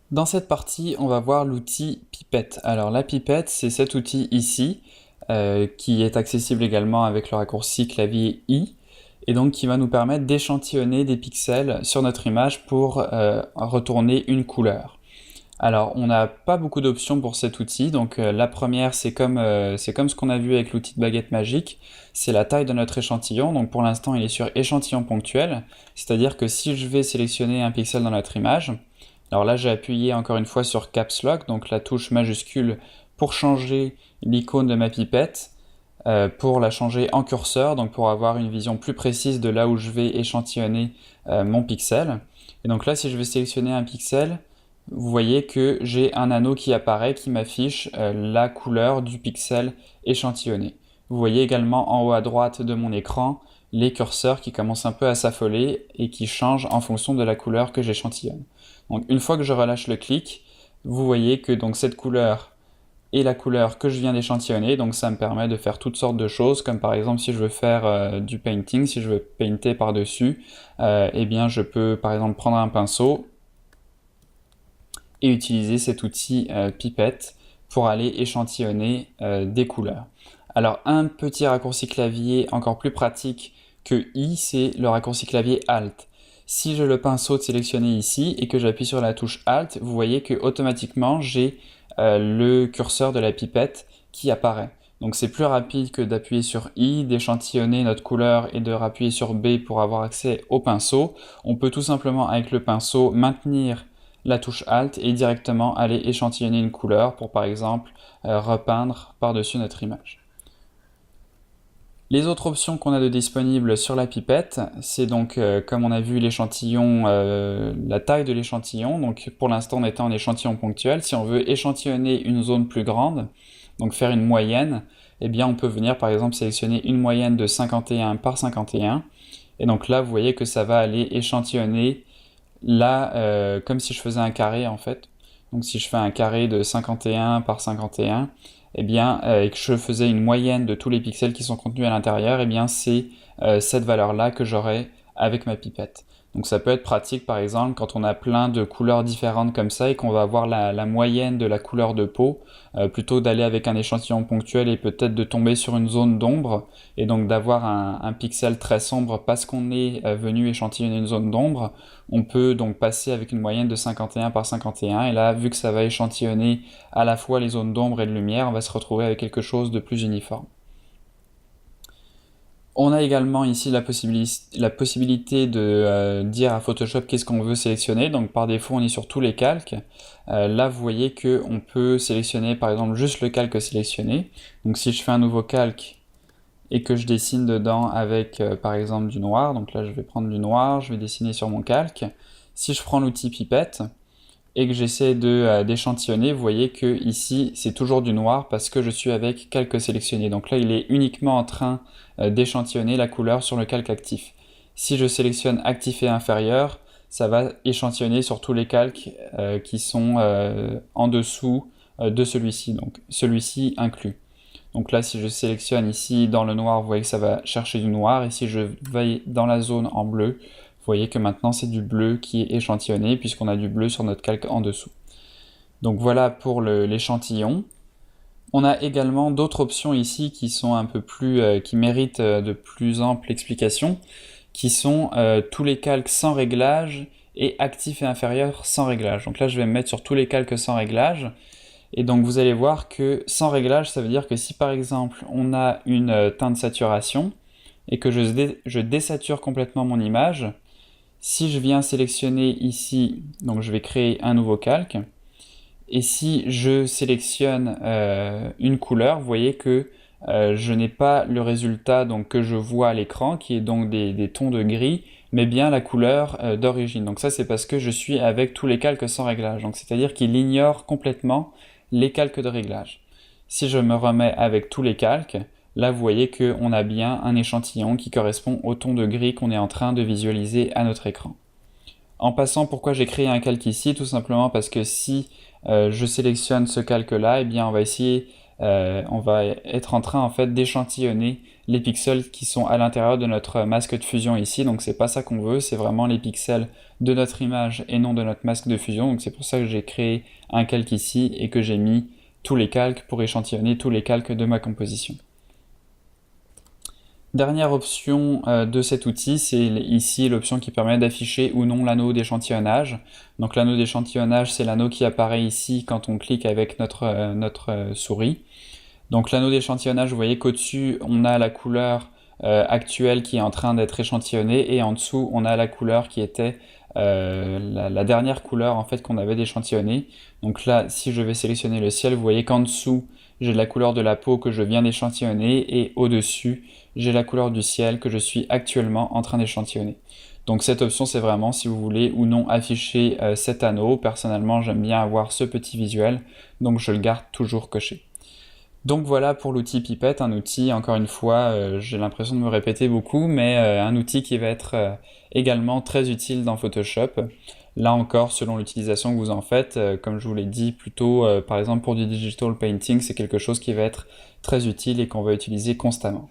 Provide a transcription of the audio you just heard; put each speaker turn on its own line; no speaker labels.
Dans cette partie, on va voir l'outil pipette. Alors la pipette, c'est cet outil ici, qui est accessible également avec le raccourci clavier I, et donc qui va nous permettre d'échantillonner des pixels sur notre image pour retourner une couleur. Alors on n'a pas beaucoup d'options pour cet outil, donc la première c'est comme ce qu'on a vu avec l'outil de baguette magique, c'est la taille de notre échantillon, donc pour l'instant il est sur échantillon ponctuel, c'est-à-dire que si je vais sélectionner un pixel dans notre image, alors là, j'ai appuyé encore une fois sur Caps Lock, donc la touche majuscule pour changer l'icône de ma pipette, pour la changer en curseur, donc pour avoir une vision plus précise de là où je vais échantillonner mon pixel. Et donc là, si je vais sélectionner un pixel, vous voyez que j'ai un anneau qui apparaît, qui m'affiche la couleur du pixel échantillonné. Vous voyez également en haut à droite de mon écran les curseurs qui commencent un peu à s'affoler et qui changent en fonction de la couleur que j'échantillonne. Donc une fois que je relâche le clic, vous voyez que donc cette couleur est la couleur que je viens d'échantillonner, donc ça me permet de faire toutes sortes de choses, comme par exemple si je veux faire du painting, si je veux painter par-dessus, eh bien je peux par exemple prendre un pinceau et utiliser cet outil pipette pour aller échantillonner des couleurs. Alors un petit raccourci clavier encore plus pratique que I, c'est le raccourci clavier Alt. Si j'ai le pinceau sélectionné ici et que j'appuie sur la touche Alt, vous voyez que automatiquement j'ai le curseur de la pipette qui apparaît. Donc c'est plus rapide que d'appuyer sur I, d'échantillonner notre couleur et de rappuyer sur B pour avoir accès au pinceau. On peut tout simplement avec le pinceau maintenir la touche Alt et directement aller échantillonner une couleur pour par exemple repeindre par-dessus notre image. Les autres options qu'on a de disponibles sur la pipette, c'est donc comme on a vu l'échantillon, la taille de l'échantillon. Donc pour l'instant on était en échantillon ponctuel. Si on veut échantillonner une zone plus grande, donc faire une moyenne, eh bien on peut venir par exemple sélectionner une moyenne de 51 par 51. Et donc là vous voyez que ça va aller échantillonner là comme si je faisais un carré en fait. Donc si je fais un carré de 51 par 51, eh bien, et que je faisais une moyenne de tous les pixels qui sont contenus à l'intérieur, eh bien c'est cette valeur-là que j'aurai avec ma pipette. Donc ça peut être pratique par exemple quand on a plein de couleurs différentes comme ça et qu'on va avoir la moyenne de la couleur de peau, plutôt d'aller avec un échantillon ponctuel et peut-être de tomber sur une zone d'ombre et donc d'avoir un pixel très sombre parce qu'on est venu échantillonner une zone d'ombre. On peut donc passer avec une moyenne de 51 par 51 et là vu que ça va échantillonner à la fois les zones d'ombre et de lumière, on va se retrouver avec quelque chose de plus uniforme. On a également ici la possibilité de dire à Photoshop qu'est-ce qu'on veut sélectionner. Donc par défaut, on est sur tous les calques. Là, vous voyez qu'on peut sélectionner par exemple juste le calque sélectionné. Donc si je fais un nouveau calque et que je dessine dedans avec par exemple du noir, donc là je vais prendre du noir, je vais dessiner sur mon calque. Si je prends l'outil pipette, et que j'essaie d'échantillonner, vous voyez que ici c'est toujours du noir parce que je suis avec calque sélectionné. Donc là il est uniquement en train d'échantillonner la couleur sur le calque actif. Si je sélectionne actif et inférieur, ça va échantillonner sur tous les calques qui sont en dessous de celui-ci, donc celui-ci inclus. Donc là si je sélectionne ici dans le noir, vous voyez que ça va chercher du noir, et si je vais dans la zone en bleu, vous voyez que maintenant c'est du bleu qui est échantillonné puisqu'on a du bleu sur notre calque en dessous. Donc voilà pour l'échantillon. On a également d'autres options ici qui sont un peu plus, qui méritent de plus ample explication, qui sont tous les calques sans réglage et actif et inférieur sans réglage. Donc là je vais me mettre sur tous les calques sans réglage. Et donc vous allez voir que sans réglage, ça veut dire que si par exemple on a une teinte saturation et que je désature complètement mon image, si je viens sélectionner ici, donc je vais créer un nouveau calque, et si je sélectionne une couleur, vous voyez que je n'ai pas le résultat donc, que je vois à l'écran, qui est donc des tons de gris, mais bien la couleur d'origine. Donc ça c'est parce que je suis avec tous les calques sans réglage, donc c'est-à-dire qu'il ignore complètement les calques de réglage. Si je me remets avec tous les calques, là vous voyez qu'on a bien un échantillon qui correspond au ton de gris qu'on est en train de visualiser à notre écran. En passant, pourquoi j'ai créé un calque ici? Tout simplement parce que si je sélectionne ce calque là, eh bien on va être en train en fait d'échantillonner les pixels qui sont à l'intérieur de notre masque de fusion ici, donc c'est pas ça qu'on veut, c'est vraiment les pixels de notre image et non de notre masque de fusion, donc c'est pour ça que j'ai créé un calque ici et que j'ai mis tous les calques pour échantillonner tous les calques de ma composition. Dernière option de cet outil, c'est ici l'option qui permet d'afficher ou non l'anneau d'échantillonnage. Donc l'anneau d'échantillonnage, c'est l'anneau qui apparaît ici quand on clique avec notre souris. Donc l'anneau d'échantillonnage, vous voyez qu'au-dessus, on a la couleur actuelle qui est en train d'être échantillonnée et en dessous, on a la couleur qui était la dernière couleur en fait qu'on avait d'échantillonner. Donc là, si je vais sélectionner le ciel, vous voyez qu'en dessous, j'ai la couleur de la peau que je viens d'échantillonner et au-dessus, j'ai la couleur du ciel que je suis actuellement en train d'échantillonner. Donc cette option, c'est vraiment si vous voulez ou non afficher cet anneau. Personnellement, j'aime bien avoir ce petit visuel, donc je le garde toujours coché. Donc voilà pour l'outil Pipette, un outil, encore une fois, j'ai l'impression de me répéter beaucoup, mais un outil qui va être également très utile dans Photoshop. Là encore, selon l'utilisation que vous en faites, comme je vous l'ai dit plutôt, par exemple pour du digital painting, c'est quelque chose qui va être très utile et qu'on va utiliser constamment.